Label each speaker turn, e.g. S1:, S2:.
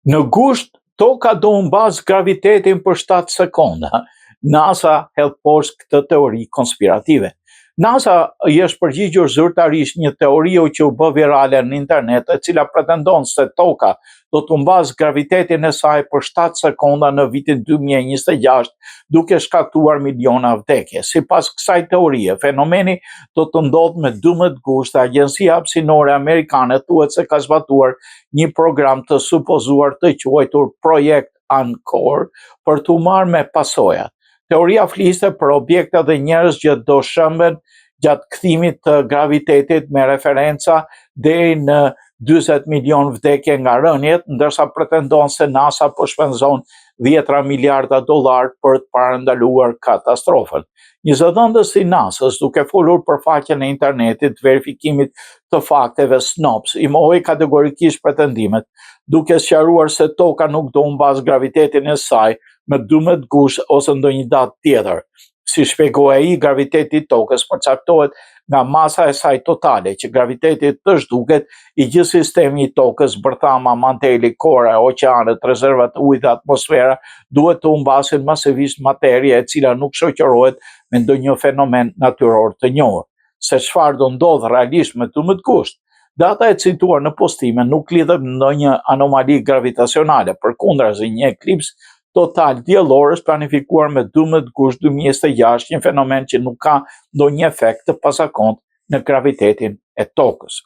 S1: Në gusht, toka do mbas gravitetin për 7 sekonda. NASA hedh poshtë këtë teori konspirative. NASA i është përgjigjur zyrtarisht një teori që u bë virale në internet, e cila pretendon se toka do të mbas gravitetin e saj për 7 sekonda në vitin 2026, duke shkaktuar miliona vdekje. Sipas kësaj teorie, fenomeni do të ndodhë me 12 gusht. Agjencia hapësinore amerikane thuhet se ka zbatuar një program të supozuar të quajtur Projekt Anchor për t'u marrë me pasojat. Teoria fliste për objekte dhe njerëz që do shëmben gjatë kthimit të gravitetit me referenca deri në 40 milion vdekje nga rënjet, ndërsa pretendon se NASA po shpenzon 10 miliarda dollar për të parandaluar katastrofën. Një zëdhënës i NASA-s, duke folur për faqen e internetit të verifikimit të fakteve SNOPS, i mohoi kategorikisht pretendimet, duke sqaruar se toka nuk do mbas gravitetin e saj me 12 gusht ose ndonjë datë tjetër. Si shpjegoi ai, graviteti i tokës përcaktohet nga masa e saj totale, që graviteti të zhduket i gjithë sistemi i tokës, bërthama, manteli, kora, oqeanet, rezervat e ujit dhe atmosfera duhet të humbasin masivisht materie e cila nuk shoqërohet me ndonjë fenomen natyror të njohur. Se çfarë do ndodh realisht me 12 gusht? Data e cituar në postime nuk lidhet me ndonjë anomali gravitacionale, përkundrazi një eklips total diellor është planifikuar me 12 gusht 2026, një fenomen që nuk ka ndonjë efekt të posaçërt në gravitetin e tokës.